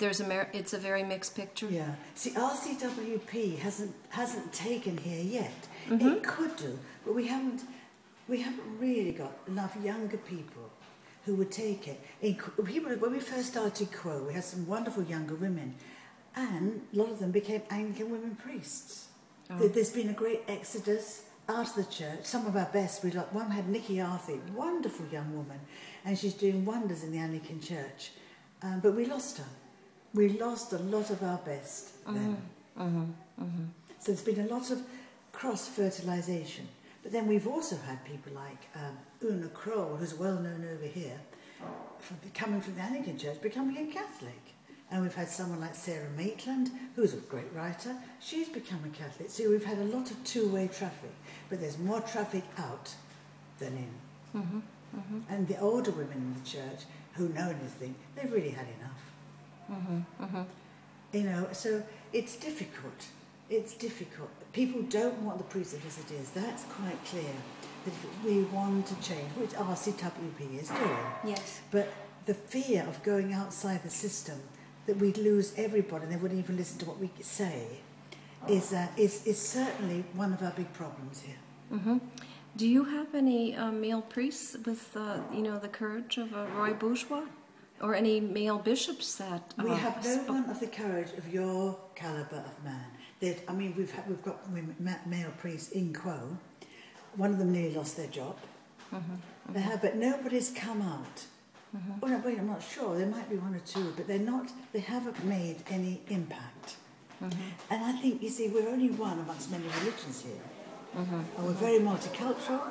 it's a very mixed picture. Yeah. See, RCWP hasn't taken here yet. Mm-hmm. It could do, but we haven't really got enough younger people who would take it. When we first started Quo, we had some wonderful younger women, and a lot of them became Anglican women priests. Oh. There's been a great exodus out of the church. Some of our best, one had Nikki Arthey, wonderful young woman, and she's doing wonders in the Anglican church. But we lost her. We lost a lot of our best then. Mm-hmm. Mm-hmm. So there's been a lot of cross-fertilisation. But then we've also had people like Una Kroll, who's well known over here, coming from the Anglican church, becoming a Catholic. And we've had someone like Sarah Maitland, who's a great writer. She's become a Catholic. So we've had a lot of two-way traffic. But there's more traffic out than in. Mm-hmm. Mm-hmm. And the older women in the church who know anything, they've really had enough. Mm-hmm. Mm-hmm. You know, so it's difficult. It's difficult. People don't want the priesthood as it is. That's quite clear. That if we want to change, which RCWP is doing. Yes. But the fear of going outside the system, that we'd lose everybody and they wouldn't even listen to what we say, is certainly one of our big problems here. Mm-hmm. Do you have any male priests with, the courage of Roy Bourgeois? Or any male bishops that... we have no one of the courage of your calibre of man. We've got male priests in Quo. One of them nearly lost their job. Mm-hmm. They have, but nobody's come out. Mm-hmm. Well, I'm not sure. There might be one or two, but they haven't made any impact. Mm-hmm. And I think, you see, we're only one amongst many religions here. Mm-hmm. And we're very multicultural.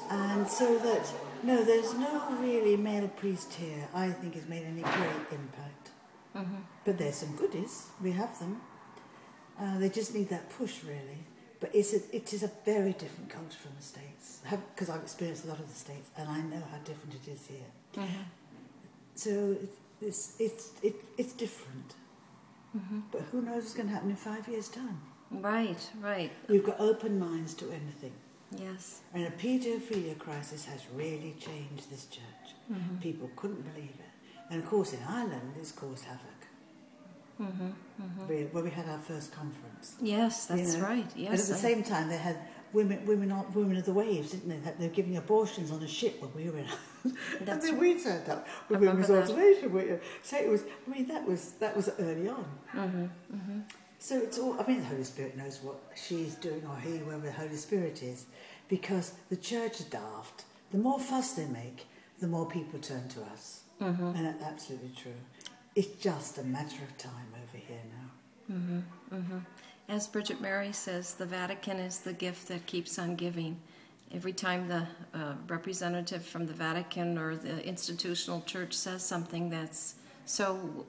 And so that, no, there's no really male priest here I think has made any great impact. Mm-hmm. But there's some goodies. We have them. They just need that push, really. But it is a very different culture from the States. Because I've experienced a lot of the States, and I know how different it is here. Mm-hmm. So it's different. Mm-hmm. But who knows what's going to happen in 5 years' time? Right, right. We've got open minds to anything. Yes. And a paedophilia crisis has really changed this church. Mm-hmm. People couldn't believe it. And of course in Ireland it's caused havoc. Mm-hmm. Mm-hmm. Where we had our first conference. Yes, that's right. Yes. And at the same time they had women of the waves, didn't they? They were giving abortions on a ship when we were in and then we turned up with women's ordination. So it was, that was early on. Mm-hmm. Mm-hmm. So it's all, the Holy Spirit knows what she's doing, or he, whoever the Holy Spirit is, because the church is daft. The more fuss they make, the more people turn to us. Mm-hmm. And that's absolutely true. It's just a matter of time over here now. Mm-hmm. Mm-hmm. As Bridget Mary says, the Vatican is the gift that keeps on giving. Every time the representative from the Vatican or the institutional church says something that's so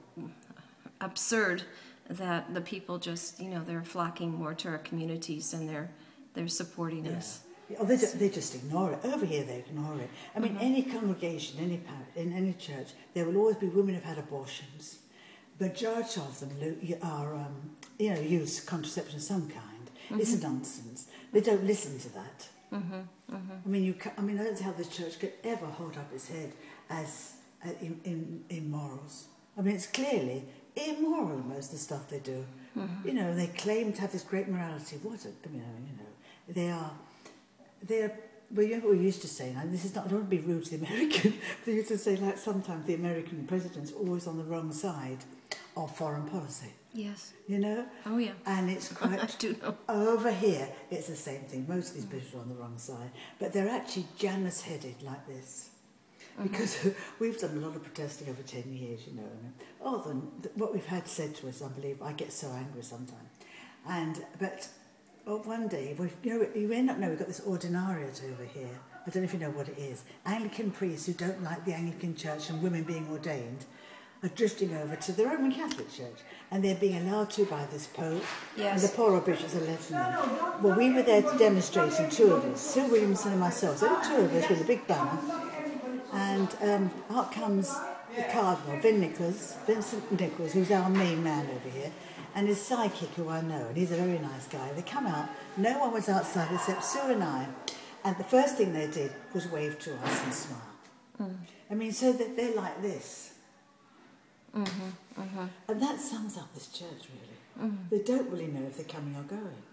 absurd, that the people just, they're flocking more to our communities and they're supporting us. Oh, they just ignore it. Over here they ignore it. Any congregation, any parish, in any church, there will always be women who've had abortions. The majority of them are, use contraception of some kind. Mm-hmm. It's nonsense. They don't listen to that. Mm-hmm. Mm-hmm. I don't see how the church could ever hold up its head as in morals. It's clearly immoral, most of the stuff they do. Mm-hmm. They claim to have this great morality. They are. Well, what we used to say, and this is not, I don't want to be rude to the American, they used to say like sometimes the American president's always on the wrong side of foreign policy. Yes. Oh, yeah. And it's quite... I do know. Over here, it's the same thing. Most of these bishops are on the wrong side. But they're actually Janus-headed like this. Because we've done a lot of protesting over 10 years, what we've had said to us, unbelievable. I get so angry sometimes. But one day, you end up knowing we've got this ordinariate over here. I don't know if you know what it is. Anglican priests who don't like the Anglican Church and women being ordained are drifting over to the Roman Catholic Church, and they're being allowed to by this Pope. Yes. And the poorer bishops are letting them. Well, we were there demonstrating, two of us, Sir Williamson and myself. So the two of us with a big banner. And out comes the Cardinal, Vincent Nichols, who's our main man over here, and his sidekick, who I know, and he's a very nice guy. They come out, no one was outside except Sue and I, and the first thing they did was wave to us and smile. Mm. So that they're like this. Mm-hmm, mm-hmm. And that sums up this church, really. They don't really know if they're coming or going.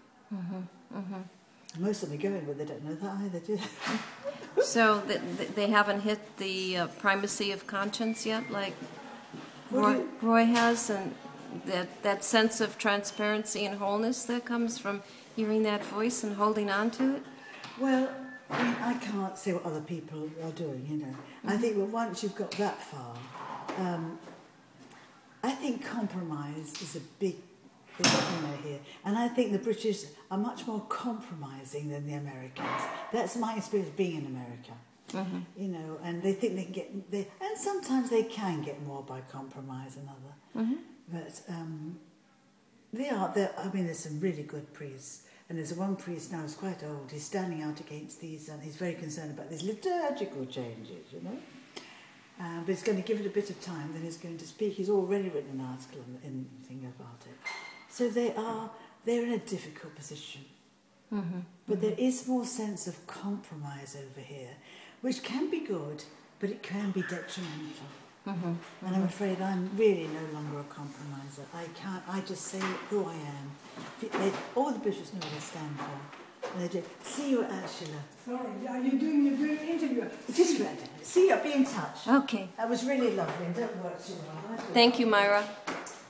Most of them are going, but they don't know that either, do they? So they haven't hit the primacy of conscience yet, like Roy has, and that sense of transparency and wholeness that comes from hearing that voice and holding on to it? Well, I mean, I can't say what other people are doing, you know. I think that once you've got that far, I think compromise is a big thing, you know, here. And I think the British are much more compromising than the Americans. That's my experience being in America. You know, and they think they can get, and sometimes they can get more by compromise than other. But I mean, there's some really good priests. And there's one priest now who's quite old. He's standing out against these, and he's very concerned about these liturgical changes, you know. But he's going to give it a bit of time, then he's going to speak. He's already written an article in thing about it. So they're in a difficult position. But there is more sense of compromise over here, which can be good, but it can be detrimental. And I'm afraid I'm really no longer a compromiser. I just say who I am. All the bishops know what I stand for. And they do. See you at Ashila. Sorry, are you doing an interview? Just read it. See you, be in touch. Okay. That was really lovely, and don't work too hard. Thank you, Myra.